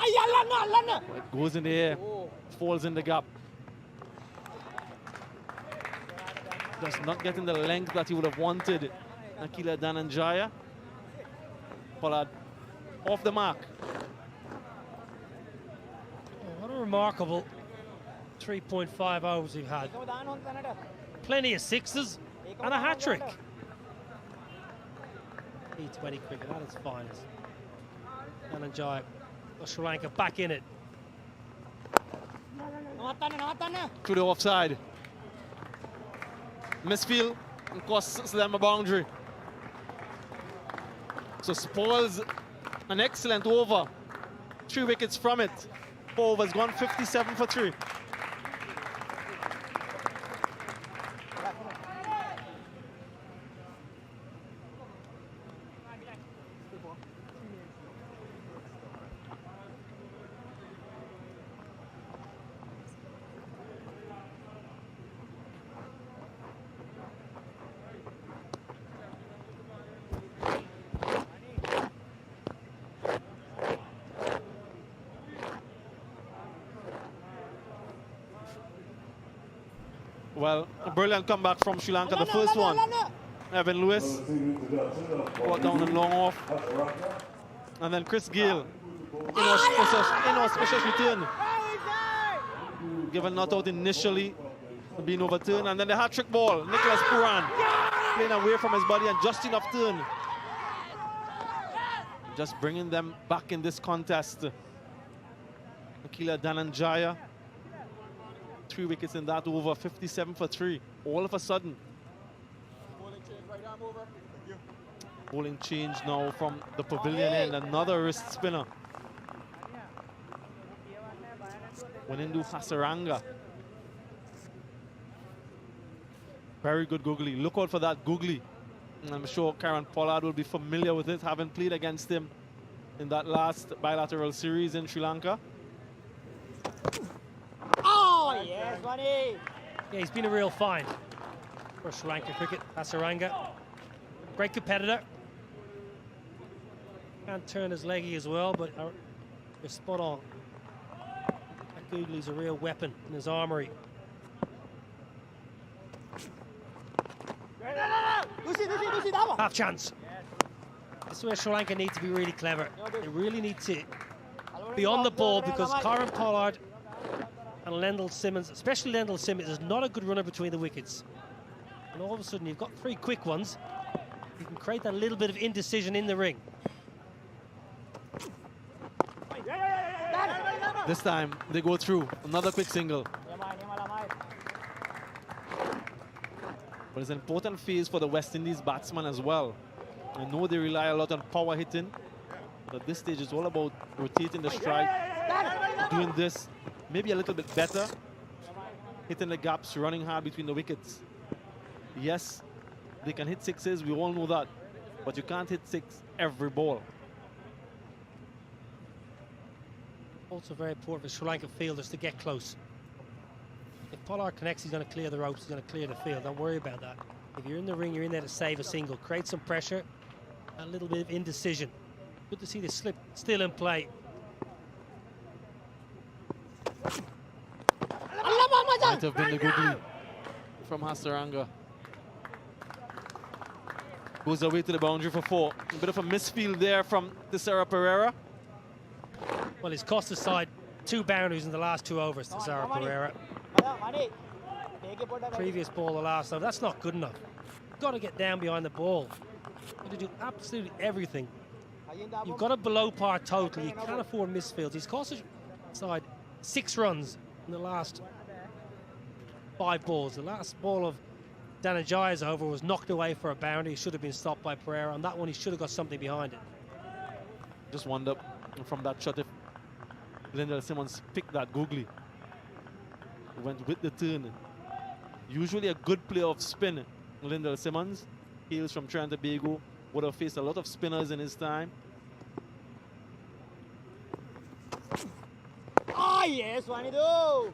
It goes in the air, falls in the gap. Just not getting the length that he would have wanted. Akila Dananjaya. Pollard off the mark. What a remarkable 3.5 overs we've had. Plenty of sixes and a hat-trick. T20 cricket at its finest. Dananjaya, Sri Lanka back in it. To the offside. Misfield and costs them a boundary. So spoils an excellent over. 3 wickets from it. 4 overs gone, 57 for 3. Well, a brilliant comeback from Sri Lanka, the first one. Evan Lewis got down and long off. And then Chris Gale, inauspicious return. Given not out initially, being overturned. And then the hat-trick ball, Nicholas Puran playing away from his body and just enough turn. Just bringing them back in this contest. Akila Dananjaya. 3 wickets in that over, 57 for 3. All of a sudden. Bowling change now from the pavilion end. Another wrist spinner. Windies Hasaranga. Very good googly. Look out for that googly. And I'm sure Kieron Pollard will be familiar with it, having played against him in that last bilateral series in Sri Lanka. Oh, yes, buddy. Yeah, he's been a real find for Sri Lanka cricket. Hasaranga, great competitor. Can't turn his leggy as well, but you're spot on. That googly's a real weapon in his armory. Half chance. This is where Sri Lanka need to be really clever. They really need to be on the ball, because Kieron Pollard and Lendl Simmons, especially Lendl Simmons, is not a good runner between the wickets. And all of a sudden you've got 3 quick ones. You can create that little bit of indecision in the ring. This time they go through. Another quick single. But it's an important phase for the West Indies batsmen as well. I know they rely a lot on power hitting, but at this stage it's all about rotating the strike, doing this maybe a little bit better, hitting the gaps, running hard between the wickets. Yes, they can hit sixes, we all know that, but you can't hit 6 every ball. Also very important for Sri Lanka fielders to get close. If Pollard connects, he's going to clear the ropes, he's going to clear the field. Don't worry about that. If you're in the ring, you're in there to save a single. Create some pressure, a little bit of indecision. Good to see the slip still in play. Might have been the googly from Hasaranga. Goes away to the boundary for 4. A bit of a misfield there from Tissara Pereira. Well, he's cost his side 2 boundaries in the last 2 overs, Tissara Pereira. Previous ball, the last over. That's not good enough. You've got to get down behind the ball. You've got to do absolutely everything. You've got a below par total. You can't afford misfields. He's cost his side 6 runs in the last 5 balls. The last ball of Dananjaya's over was knocked away for a boundary. He should have been stopped by Pereira. On that one, he should have got something behind it. Just wonder from that shot if Lendl Simmons picked that googly. Went with the turn. Usually a good player of spin. Lendl Simmons hails from Trinidad and Tobago. Would have faced a lot of spinners in his time. Ah, yes, Wanidu.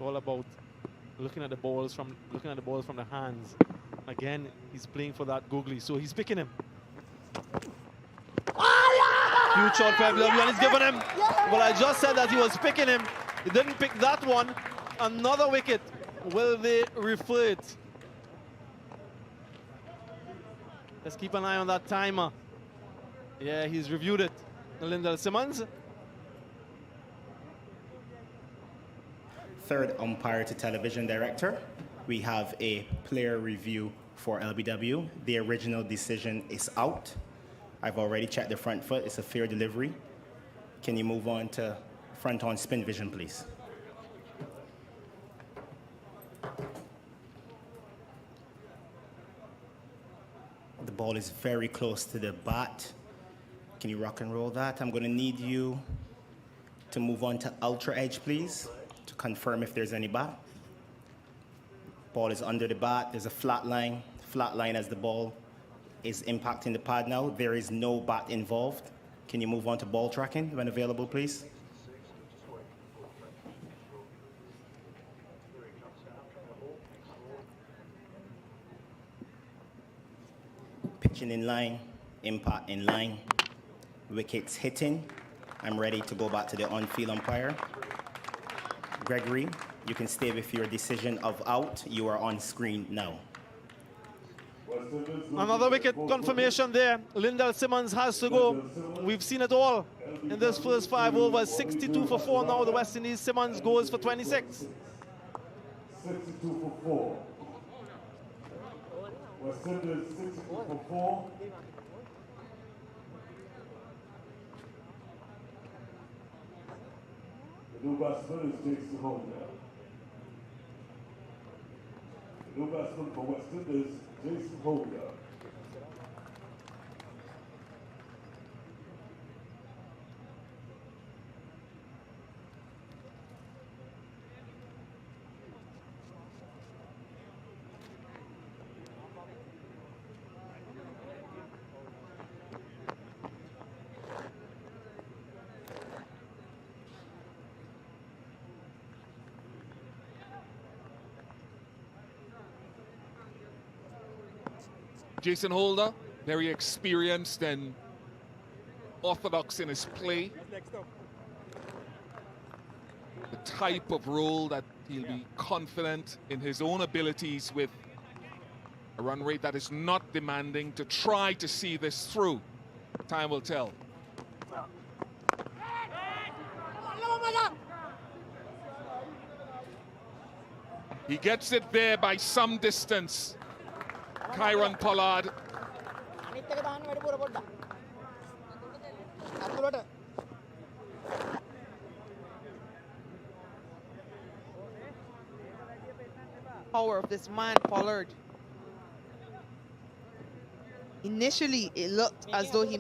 All about looking at the balls from the hands. Again, he's playing for that googly, so he's picking him. Huge shot for FW, and he's given him. Well, I just said that he was picking him. He didn't pick that one. Another wicket. Will they refer it? Let's keep an eye on that timer. Yeah, he's reviewed it. Lindell Simmons. Third umpire to television director. We have a player review for LBW. The original decision is out. I've already checked the front foot. It's a fair delivery. Can you move on to front on spin vision, please? The ball is very close to the bat. Can you rock and roll that? I'm going to need you to move on to ultra edge, please, to confirm if there's any bat. Ball is under the bat. There's a flat line as the ball is impacting the pad now. There is no bat involved. Can you move on to ball tracking when available, please? Pitching in line, impact in line, wickets hitting. I'm ready to go back to the on-field umpire. Gregory, you can stay with your decision of out. You are on screen now. Another wicket confirmation there. Lindell Simmons has to go. We've seen it all in this first 5 overs. 62 for 4 now. The West Indies. Simmons goes for 26. 62 for 4. West Indies 62 for 4. The new batsman is Jason Holder. The new batsman for West Indies, Jason Holder. Jason Holder, very experienced and orthodox in his play. The type of role that he'll be confident in his own abilities with a run rate that is not demanding to try to see this through. Time will tell. He gets it there by some distance. Kieron Pollard. Power of this man, Pollard. Initially, it looked as though he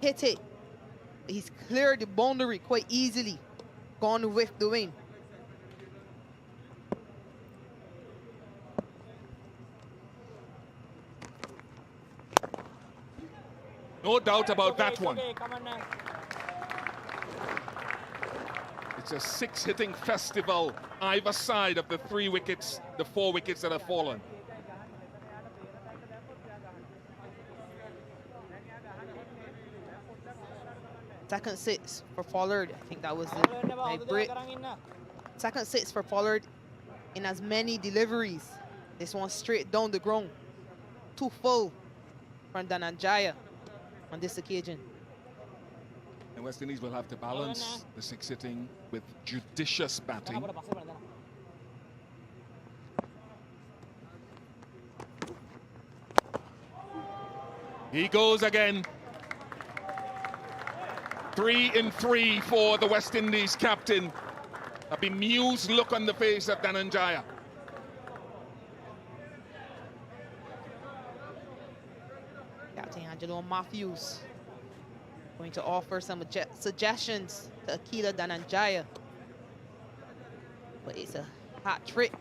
hit it. He's cleared the boundary quite easily, gone with the wind. No doubt about that one. It's a 6-hitting festival either side of the 4 wickets that have fallen. Second 6 for Pollard. I think that was my break. Second 6 for Pollard in as many deliveries. This one straight down the ground. 2 full from Dananjaya on this occasion. And West Indies will have to balance the 6-hitting with judicious batting. He goes again. 3 in 3 for the West Indies captain. A bemused look on the face of Dananjaya. Captain Angelo Matthews going to offer some suggestions to Akila Dananjaya. But it's a hat trick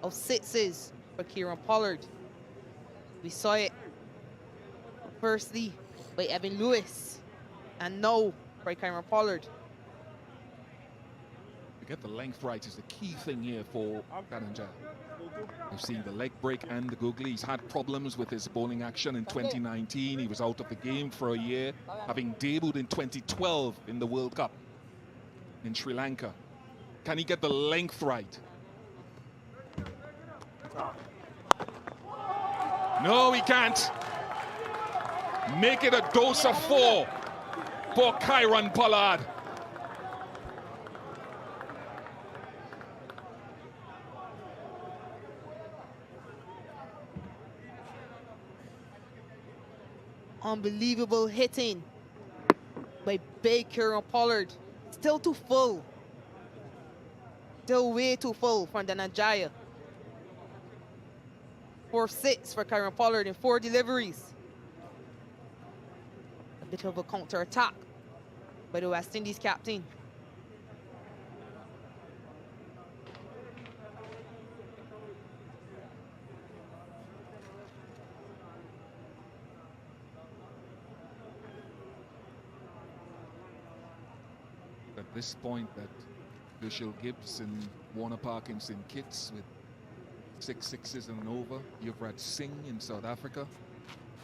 of 6s for Kieron Pollard. We saw it firstly by Evan Lewis, and now by Kieron Pollard. To get the length right is the key thing here for Dananjaya. We've seen the leg break and the googly. He's had problems with his bowling action in 2019. He was out of the game for a year, having debuted in 2012 in the World Cup in Sri Lanka. Can he get the length right? No, he can't. Make it a dose of 4 for Kieron Pollard. Unbelievable hitting by big Kieron Pollard. Still too full. Still way too full from Dananjaya. 4-6 for Kieron Pollard in 4 deliveries. A bit of a counter attack by the West Indies captain. At this point, that Herschel Gibbs and Warner Parkins in kits with 6 sixes and an over. Yuvraj Singh in South Africa.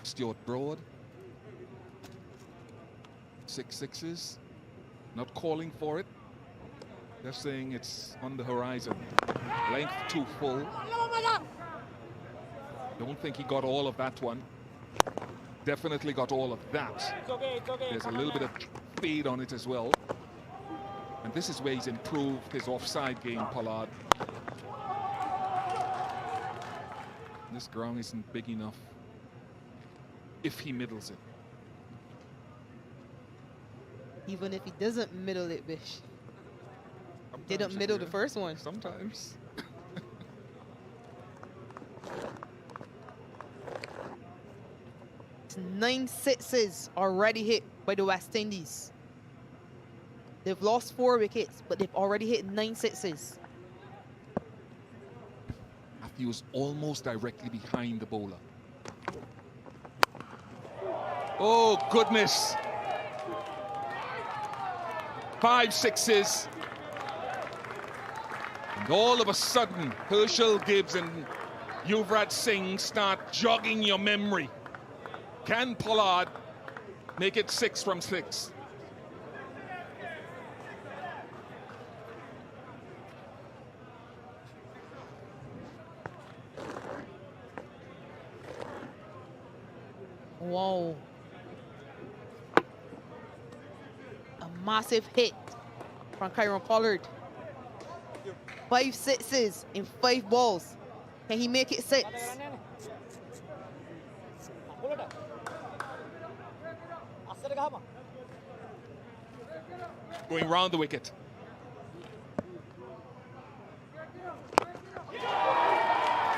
Stuart Broad. 6 sixes. Not calling for it. Just saying it's on the horizon. Length too full. Don't think he got all of that one. Definitely got all of that. There's a little bit of fade on it as well. And this is where he's improved his offside game, Pollard. This ground isn't big enough if he middles it. Even if he doesn't middle it, Bish. Didn't middle the first one. Sometimes. It's 9 sixes already hit by the West Indies. They've lost 4 wickets, but they've already hit 9 sixes. Matthews almost directly behind the bowler. Oh, goodness. 5 sixes. And all of a sudden, Herschel Gibbs and Yuvraj Singh start jogging your memory. Can Pollard make it 6 from 6? Whoa. A massive hit from Kieron Pollard. 5 sixes in 5 balls. Can he make it 6? Going round the wicket.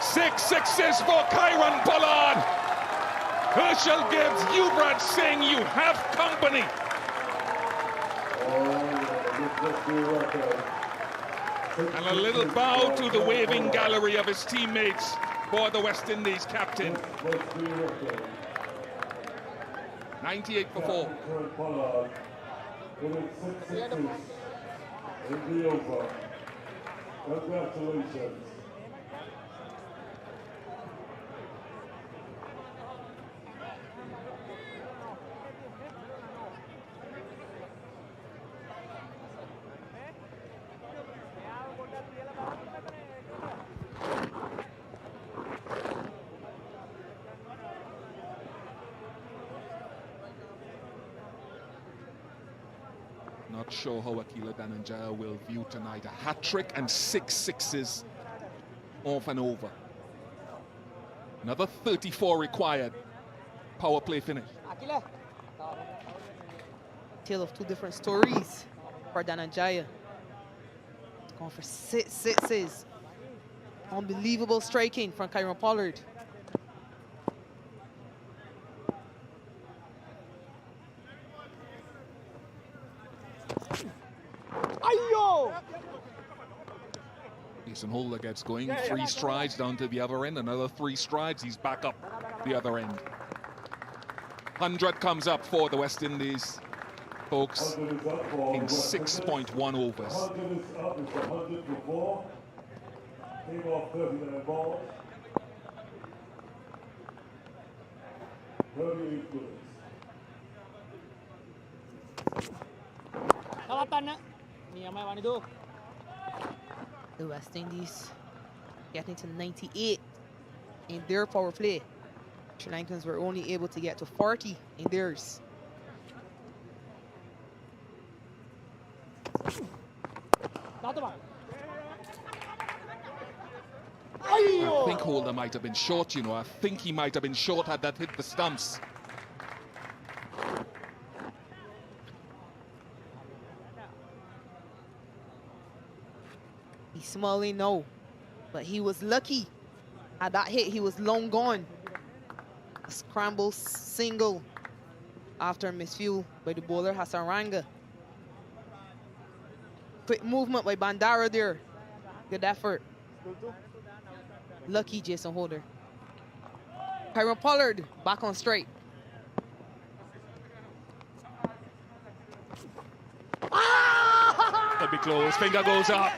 Six sixes for Kieron Pollard. Herschel Gibbs, Yuvraj Singh, you have company. And a little bow to the waving gallery of his teammates for the West Indies captain. 98 for 4. Pollard with 6 sixes in the over. Congratulations. Not sure how Akila Dananjaya will view tonight. A hat-trick and 6 sixes off and over. Another 34 required. Power play finish. Tale of 2 different stories for Dananjaya. Going for 6 sixes. Unbelievable striking from Kieron Pollard. Jason Holder gets going, 3 strides down to the other end, another 3 strides, he's back up the other end. 100 comes up for the West Indies folks, in 6.1 overs. 100 is up, it's 100 for 4. Came off 39 balls. 38 goods. Tawatan na. Niya may wani do. The West Indies getting to 98 in their power play. Sri Lankans were only able to get to 40 in theirs. I think Holder might have been short, you know. I think he might have been short had that hit the stumps. He's smiling now, but he was lucky. At that hit, he was long gone. A scramble single after a misfield by the bowler Hasaranga. Quick movement by Bandara there. Good effort. Lucky Jason Holder. Kieron Pollard back on straight. That'd be close. Finger goes up.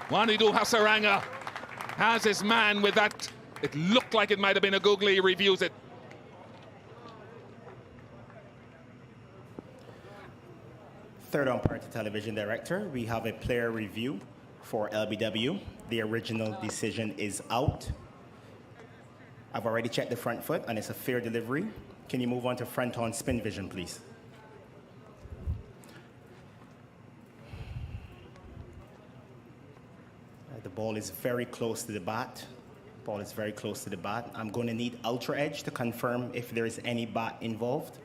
Wanidu Hasaranga has his man with that. It looked like it might have been a googly. He reviews it. Third umpire to television director, we have a player review for LBW. The original decision is out. I've already checked the front foot and it's a fair delivery. Can you move on to front on spin vision, please? The ball is very close to the bat. Ball is very close to the bat. I'm going to need ultra edge to confirm if there is any bat involved.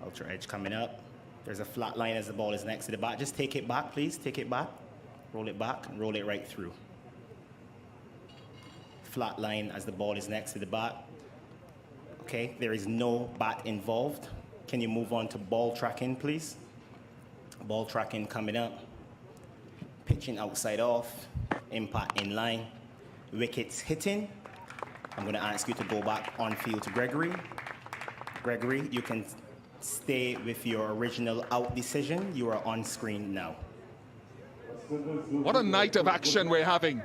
Ultra edge coming up. There's a flat line as the ball is next to the bat. Just take it back, please. Take it back. Roll it back and roll it right through. Flat line as the ball is next to the bat. Okay, there is no bat involved. Can you move on to ball tracking, please? Ball tracking coming up. Pitching outside off. Impact in line. Wickets hitting. I'm going to ask you to go back on field to Gregory. Gregory, you can stay with your original out decision. You are on screen now. What a night of action we're having.